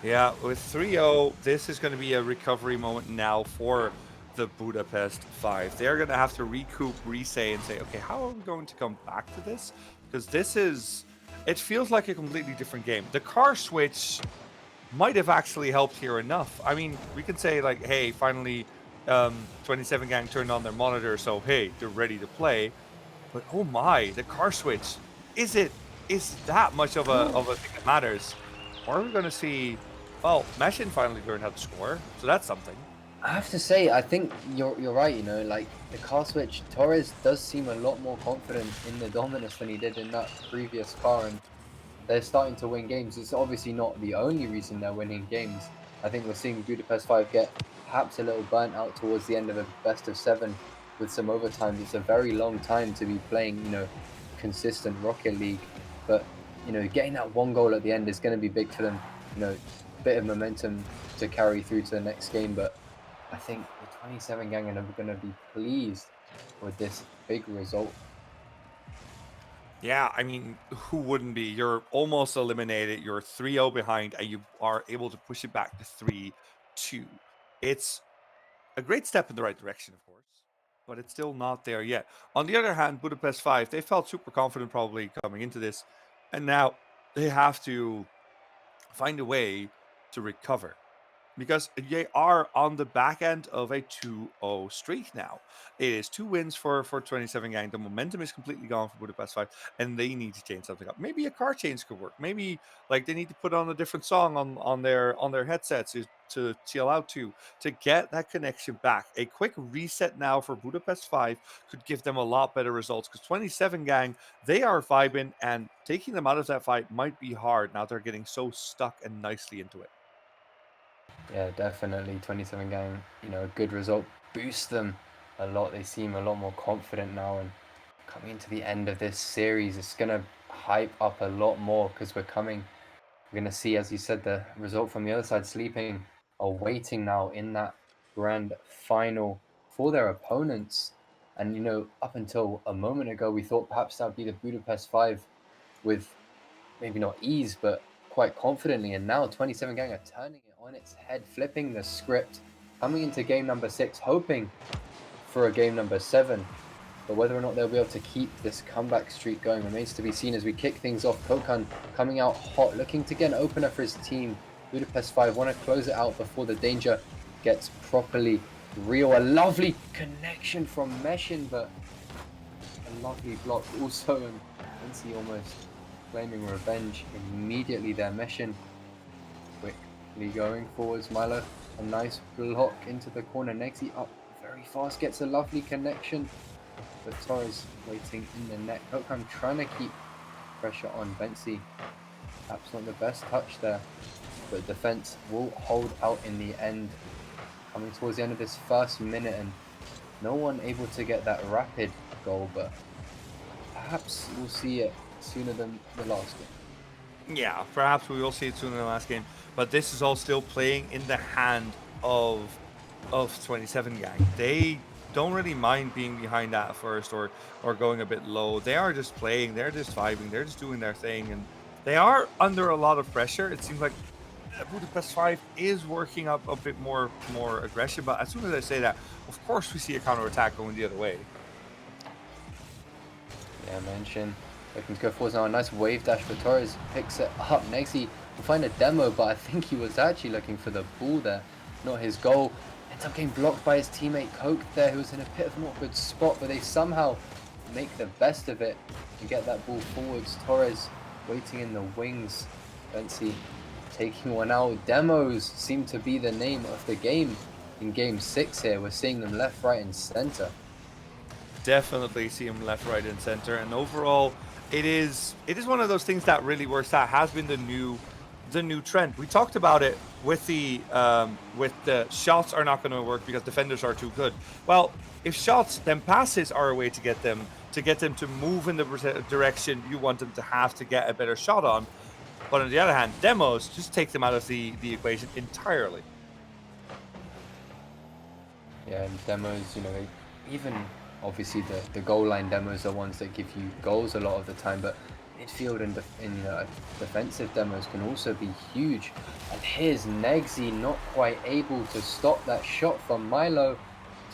Yeah, with 3-0, this is going to be a recovery moment now for the Budapest 5. They're going to have to recoup, resay, and say, okay, how are we going to come back to this? Because it feels like a completely different game. The car switch might have actually helped here enough. I mean, we can say like, hey, finally 27 Gang turned on their monitor, so hey, they're ready to play. But oh my, the car switch, is that much of a thing that matters? Or are we going to see, well, Meshin finally learned how to score, so that's something. I have to say, I think you're right. You know, like the car switch, Torres does seem a lot more confident in the dominance than he did in that previous car, and they're starting to win games. It's obviously not the only reason they're winning games. I think we're seeing Budapest 5 get perhaps a little burnt out towards the end of a best of 7 with some overtimes. It's a very long time to be playing, you know, consistent Rocket League, but you know, getting that one goal at the end is going to be big for them. You know, bit of momentum to carry through to the next game, but I think the 27 Gang are going to be pleased with this big result. Yeah, I mean, who wouldn't be? You're almost eliminated. You're 3-0 behind, and you are able to push it back to 3-2. It's a great step in the right direction, of course, but it's still not there yet. On the other hand, Budapest 5, they felt super confident probably coming into this, and now they have to find a way to recover because they are on the back end of a 2-0 streak now. It is 2 wins for 27 Gang. The momentum is completely gone for Budapest 5, and they need to change something up. Maybe a car change could work. Maybe like they need to put on a different song on their headsets to chill out to get that connection back. A quick reset now for Budapest 5 could give them a lot better results because 27 Gang, they are vibing, and taking them out of that fight might be hard now they're getting so stuck and nicely into it. Yeah, definitely. 27 Gang, you know, a good result boosts them a lot. They seem a lot more confident now. And coming into the end of this series, it's going to hype up a lot more because we're going to see, as you said, the result from the other side. Sleeping are waiting now in that grand final for their opponents. And, you know, up until a moment ago, we thought perhaps that would be the Budapest 5 with maybe not ease, but quite confidently. And now 27 Gang are turning it on its head, flipping the script, coming into game number 6, hoping for a game number 7. But whether or not they'll be able to keep this comeback streak going remains to be seen as we kick things off. Kokan coming out hot, looking to get an opener for his team. Budapest 5 want to close it out before the danger gets properly real. A lovely connection from Meshin, but a lovely block also, and Vinci almost claiming revenge immediately there. Meshin quickly going forwards. Milo, a nice block into the corner. Nexi up very fast, gets a lovely connection, but Torres waiting in the net. Kokan trying to keep pressure on Bensi. Perhaps not the best touch there, but defense will hold out in the end. Coming towards the end of this first minute, and no one able to get that rapid goal, but perhaps we'll see it sooner than the last game. Yeah, perhaps we will see it soon in the last game, but this is all still playing in the hand of 27 gang. They don't really mind being behind at first or going a bit low. They are just playing, they're just vibing, they're just doing their thing, and they are under a lot of pressure. It seems like Budapest 5 is working up a bit more aggression, but as soon as I say that, of course we see a counter attack going the other way. Yeah, mention looking to go forward now. A nice wave dash for Torres. Picks it up. Next he will find a demo, but I think he was actually looking for the ball there, not his goal. Ends up getting blocked by his teammate Coke there, who was in a bit of an awkward spot, but they somehow make the best of it and get that ball forwards. Torres waiting in the wings. Fancy taking one out. Demos seem to be the name of the game in game 6 here. We're seeing them left, right, and center. Definitely see him left, right, and center. And overall, it is one of those things that really works. That has been the new trend. We talked about it with the shots are not going to work because defenders are too good. Well, if shots, then passes are a way to get them to move in the direction you want them to have to get a better shot on. But on the other hand, demos just take them out of the equation entirely. Yeah, and demos, even obviously the goal line demos are ones that give you goals a lot of the time, but midfield and defensive demos can also be huge. And here's Negsy not quite able to stop that shot from Milo.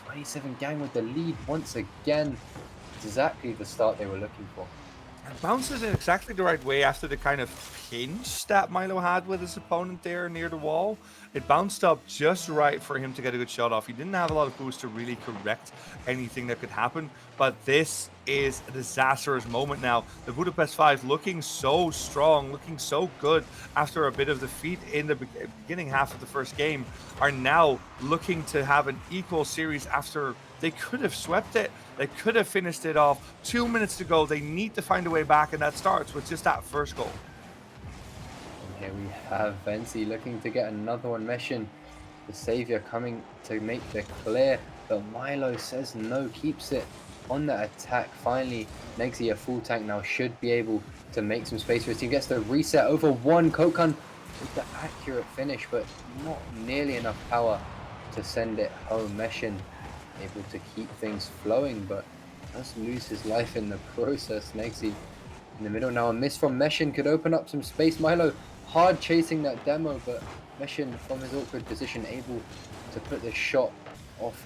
27 gang with the lead once again. Exactly the start they were looking for. And bounces in exactly the right way after the kind of pinch that Milo had with his opponent there near the wall. It bounced up just right for him to get a good shot off. He didn't have a lot of boost to really correct anything that could happen, but this is a disastrous moment now. The Budapest 5 looking so strong, looking so good after a bit of defeat in the beginning half of the first game, are now looking to have an equal series after they could have swept it. They could have finished it off. 2 minutes to go. They need to find a way back, and that starts with just that first goal. And here we have Vency looking to get another one. Meshin, the savior, coming to make the clear, but Milo says no, keeps it on that attack. Finally, Negsy, a full tank now, should be able to make some space for his team. Gets the reset over one. Kokan with the accurate finish, but not nearly enough power to send it home. Meshin able to keep things flowing, but does lose his life in the process. Negsy in the middle now. A miss from Meshin could open up some space. Milo hard chasing that demo, but Meshin from his awkward position able to put the shot off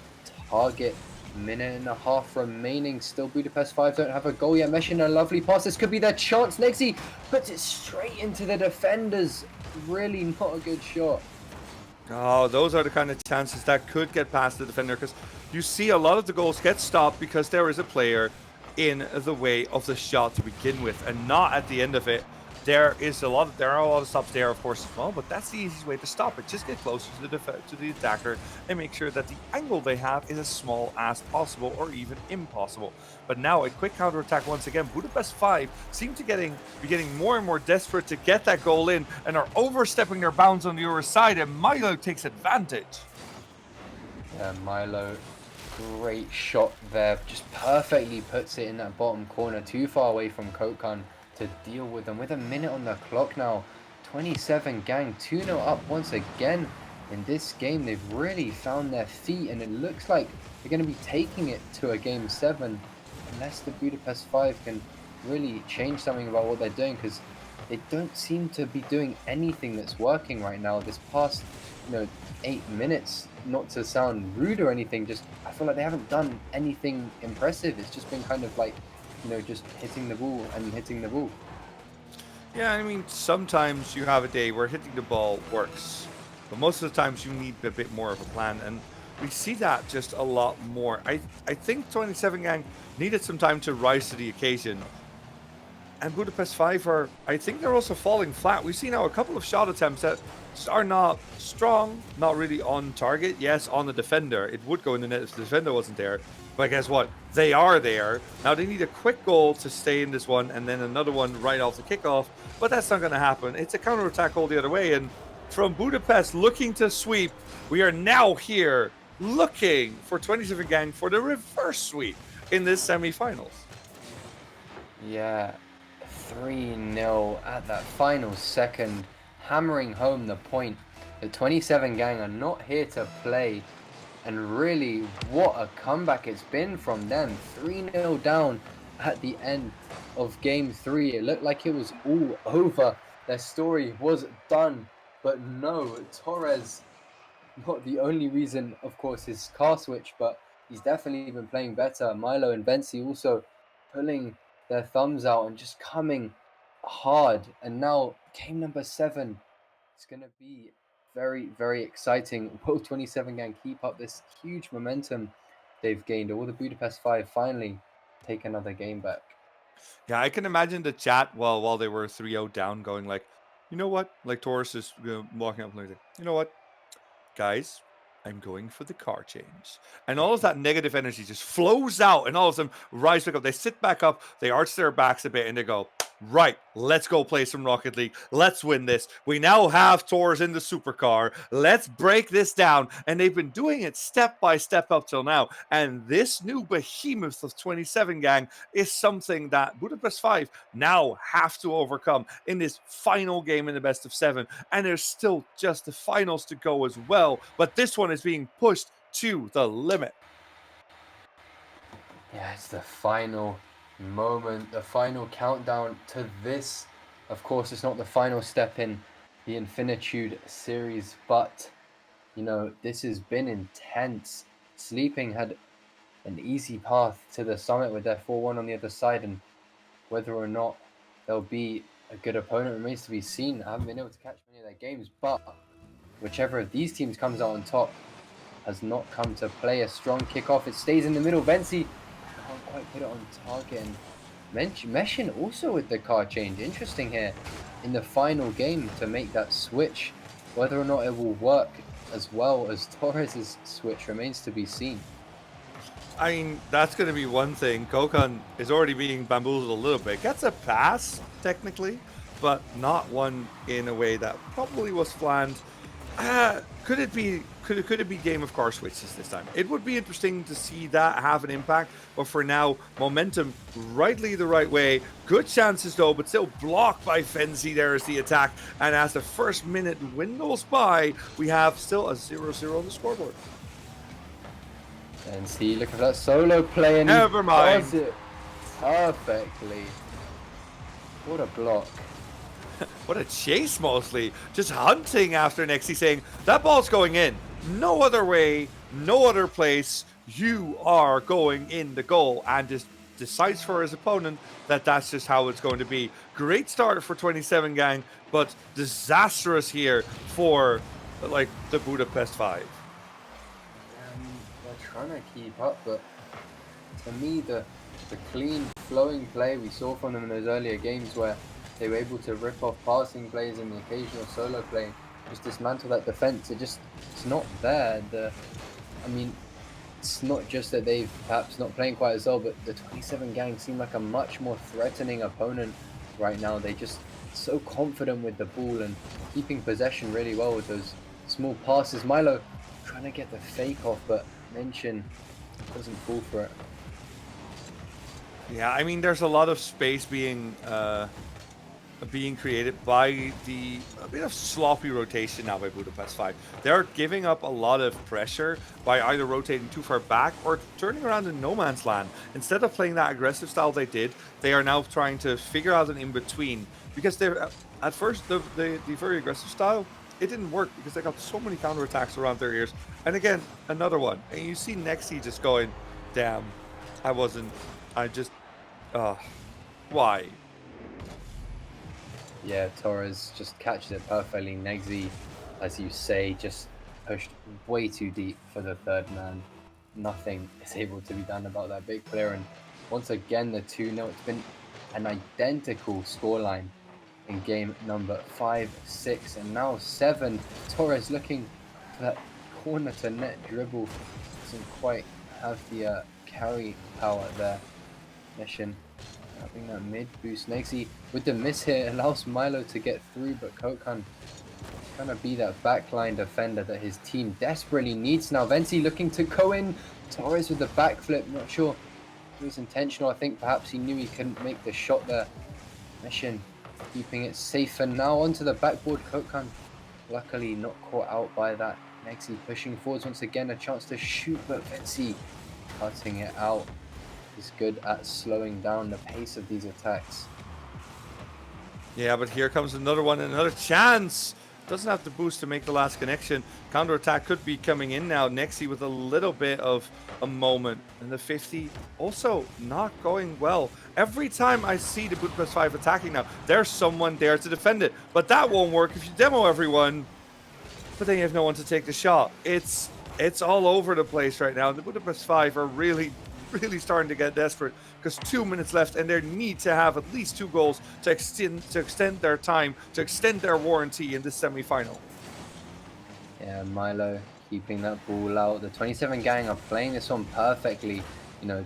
target. Minute and a half remaining. Still Budapest 5 don't have a goal yet. Meshin, a lovely pass. This could be their chance. Negsy puts it straight into the defenders. Really not a good shot. Oh, those are the kind of chances that could get past the defender, because you see a lot of the goals get stopped because there is a player in the way of the shot to begin with, and not at the end of it. There are a lot of stops there, of course, as well, but that's the easiest way to stop it. Just get closer to the attacker and make sure that the angle they have is as small as possible, or even impossible. But now a quick counter attack once again. Budapest 5 seem to be getting more and more desperate to get that goal in, and are overstepping their bounds on the other side, and Milo takes advantage. Yeah, Milo, great shot there. Just perfectly puts it in that bottom corner, too far away from Kokan to deal with them. With a minute on the clock now, 27 gang 2-0 up once again in this game. They've really found their feet, and it looks like they're going to be taking it to a game 7 unless the Budapest 5 can really change something about what they're doing, because they don't seem to be doing anything that's working right now. This past 8 minutes, not to sound rude or anything, just I feel like they haven't done anything impressive. It's just been kind of like just hitting the ball and hitting the ball. Yeah, I mean, sometimes you have a day where hitting the ball works, but most of the times you need a bit more of a plan, and we see that just a lot more. I think 27 gang needed some time to rise to the occasion, and Budapest 5 I think they're also falling flat. We see now a couple of shot attempts that are not strong, not really on target. Yes, on the defender, it would go in the net if the defender wasn't there. But guess what? They are there. Now they need a quick goal to stay in this one, and then another one right off the kickoff. But that's not going to happen. It's a counter-attack all the other way. And from Budapest looking to sweep, we are now here looking for 27 gang for the reverse sweep in this semi-finals. Yeah, 3-0 at that final second, hammering home the point. The 27 gang are not here to play, and really, what a comeback it's been from them. 3-0 down at the end of game 3. It looked like it was all over. Their story was done, but no, Torres, not the only reason, of course, his car switch, but he's definitely been playing better. Milo and Venci also pulling their thumbs out and just coming hard. And now game number 7 is going to be very, very exciting. Will 27 gang keep up this huge momentum they've gained, or will the Budapest 5 finally take another game back? Yeah, I can imagine the chat while they were 3-0 down going like, you know what? Like Taurus is walking up and like, you know what? Guys, I'm going for the car change. And all of that negative energy just flows out, and all of them rise back up. They sit back up, they arch their backs a bit, and they go, right, let's go play some Rocket League. Let's win this. We now have Taurus in the supercar. Let's break this down. And they've been doing it step by step up till now. And this new behemoth of 27 gang is something that Budapest 5 now have to overcome in this final game in the best of 7. And there's still just the finals to go as well. But this one is being pushed to the limit. Yeah, it's the final moment, the final countdown to this. Of course, it's not the final step in the Infinitude series, but, you know, this has been intense. Sleeping had an easy path to the summit with their 4-1 on the other side, and whether or not they'll be a good opponent remains to be seen. I haven't been able to catch many of their games, but whichever of these teams comes out on top has not come to play. A strong kickoff. It stays in the middle. Venci can't quite put it on target. And Meshin also with the car change. Interesting here in the final game to make that switch. Whether or not it will work as well as Torres' switch remains to be seen. I mean, that's going to be one thing. Kokon is already being bamboozled a little bit. Gets a pass, technically, but not one in a way that probably was planned. Could it be game of car switches this time? It would be interesting to see that have an impact, but for now, momentum rightly the right way. Good chances though, but still blocked by Fenzi. There is the attack, and as the first minute dwindles by, we have still a 0-0 on the scoreboard. And see, look at that solo play, and Never mind. Does it perfectly. What a block. What a chase, mostly. Just hunting after Nexi, saying, that ball's going in. No other way, no other place. You are going in the goal. And just decides for his opponent that that's just how it's going to be. Great start for 27 gang, but disastrous here for, like, the Budapest 5. They're trying to keep up, but to me, the clean, flowing play we saw from them in those earlier games where they were able to rip off passing plays and the occasional solo play, just dismantle that defense. It's not there. I mean, it's not just that they've perhaps not playing quite as well, but the 27 gang seem like a much more threatening opponent right now. They just so confident with the ball and keeping possession really well with those small passes. Milo trying to get the fake off, but Mention doesn't fall for it. Yeah, I mean, there's a lot of space being created by a bit of sloppy rotation now by Budapest 5. They're giving up a lot of pressure by either rotating too far back or turning around in no man's land. Instead of playing that aggressive style they did, they are now trying to figure out an in-between. Because they're at first, the very aggressive style, it didn't work because they got so many counterattacks around their ears. And again, another one. And you see Nexi just going, damn, why? Yeah, Torres just catches it perfectly. Nexi, as you say, just pushed way too deep for the third man. Nothing is able to be done about that big player. And once again, the 2-0, it's been an identical scoreline in game number 5, 6, and now 7. Torres looking for that corner to net dribble. Doesn't quite have the carry power there. Mission having that mid boost. Nexi with the miss here allows Milo to get through, but Kokan trying to be that backline defender that his team desperately needs now. Venci looking to go in. Torres with the backflip. Not sure if it was intentional. I think perhaps he knew he couldn't make the shot there. Mission keeping it safe, and now onto the backboard. Kokan luckily not caught out by that. Nexi pushing forwards once again, a chance to shoot, but Vinci cutting it out. He's good at slowing down the pace of these attacks. Yeah, but here comes another one, another chance. Doesn't have the boost to make the last connection. Counterattack could be coming in now. Nexi with a little bit of a moment. And the 50 also not going well. Every time I see the Budapest 5 attacking now, there's someone there to defend it. But that won't work if you demo everyone. But then you have no one to take the shot. It's all over the place right now. The Budapest 5 are really starting to get desperate because 2 minutes left and they need to have at least 2 goals to extend their time, to extend their warranty in this semi-final. Yeah, Milo keeping that ball out. The 27 gang are playing this one perfectly. You know,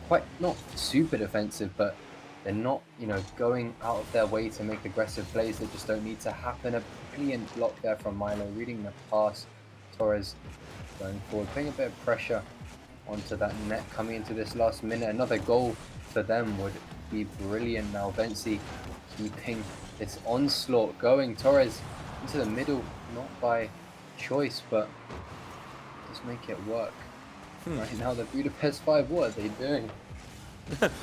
quite not super defensive, but they're not, going out of their way to make aggressive plays that just don't need to happen. A brilliant block there from Milo, reading the pass. Torres going forward, putting a bit of pressure onto that net coming into this last minute. Another goal for them would be brilliant now. Venci keeping this onslaught going. Torres into the middle, not by choice, but just make it work. Right now, the Budapest 5, what are they doing?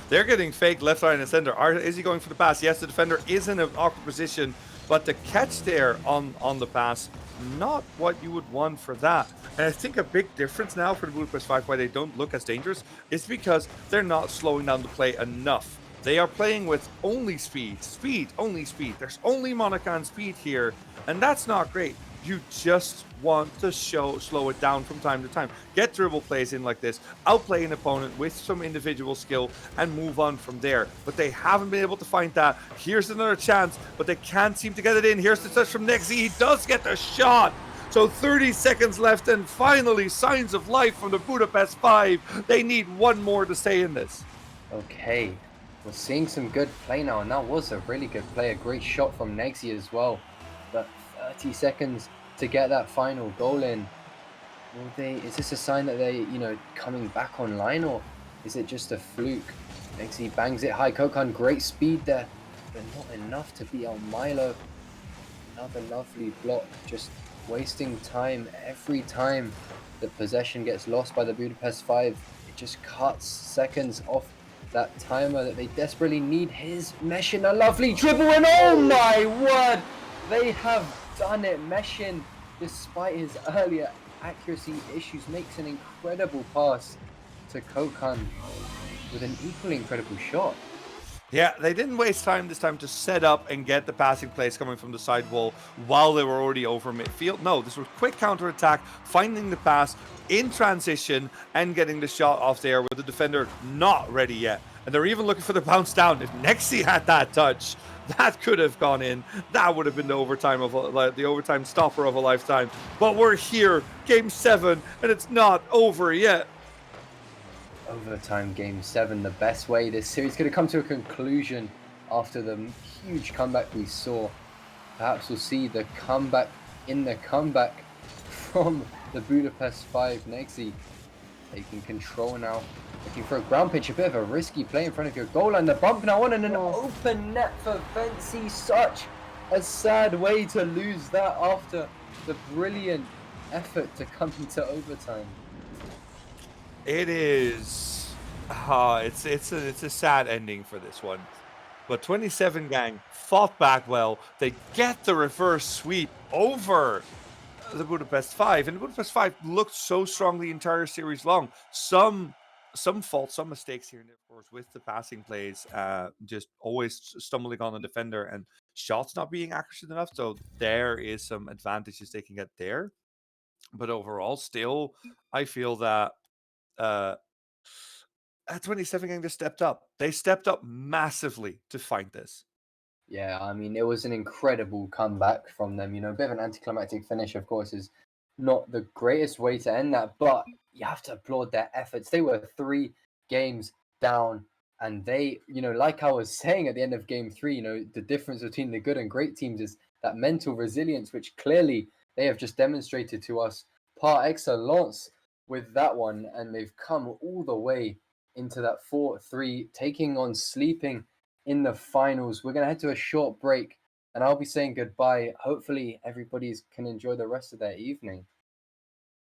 They're getting fake left, right, and center. Is he going for the pass? Yes, the defender is in an awkward position, but the catch there on the pass, not what you would want for that. And I think a big difference now for the Budapest 5, why they don't look as dangerous, is because they're not slowing down the play enough. They are playing with only speed, only speed. There's only Monica and speed here, and that's not great. You just want to slow it down from time to time. Get dribble plays in like this, outplay an opponent with some individual skill, and move on from there. But they haven't been able to find that. Here's another chance, but they can't seem to get it in. Here's the touch from Nexi. He does get the shot. So 30 seconds left, and finally signs of life from the Budapest 5. They need one more to stay in this. Okay, we're seeing some good play now, and that was a really good play. A great shot from Nexi as well. But 30 seconds to get that final goal in. Is this a sign that they, coming back online, or is it just a fluke? Nexi bangs it high. Kokan, great speed there, but not enough to beat out Milo. Another lovely block, just wasting time every time the possession gets lost by the Budapest 5. It just cuts seconds off that timer that they desperately need. His Meshin, a lovely dribble, and oh my word, they have done it. Meshin, despite his earlier accuracy issues, makes an incredible pass to Kokan with an equally incredible shot. Yeah, they didn't waste time this time to set up and get the passing plays coming from the side wall while they were already over midfield. No, this was quick counterattack, finding the pass in transition and getting the shot off there with the defender not ready yet. And they're even looking for the bounce down. If Nexi had that touch, that could have gone in. That would have been the overtime stopper of a lifetime. But we're here, game 7, and it's not over yet. Overtime game 7, the best way this series could have come to a conclusion after the huge comeback we saw. Perhaps we'll see the comeback in the comeback from the Budapest 5. Nexi taking control now, looking for a ground pitch, a bit of a risky play in front of your goal, and the bump now on, and an open net for Venci. Such a sad way to lose that after the brilliant effort to come into overtime. It is. It's a sad ending for this one. But 27 gang fought back well. They get the reverse sweep over the Budapest 5. And the Budapest 5 looked so strong the entire series long. Some faults, some mistakes here and there, of course, with the passing plays. Just always stumbling on the defender and shots not being accurate enough. So there is some advantages they can get there. But overall, still, I feel that at 27 gang just stepped up. They stepped up massively to fight this. Yeah, I mean, it was an incredible comeback from them. A bit of an anticlimactic finish, of course, is not the greatest way to end that, but you have to applaud their efforts. They were 3 games down, and they, like I was saying at the end of game 3, the difference between the good and great teams is that mental resilience, which clearly they have just demonstrated to us par excellence with that one, and they've come all the way into that 4-3, taking on Sleeping in the finals. We're going to head to a short break and I'll be saying goodbye. Hopefully, everybody's can enjoy the rest of their evening.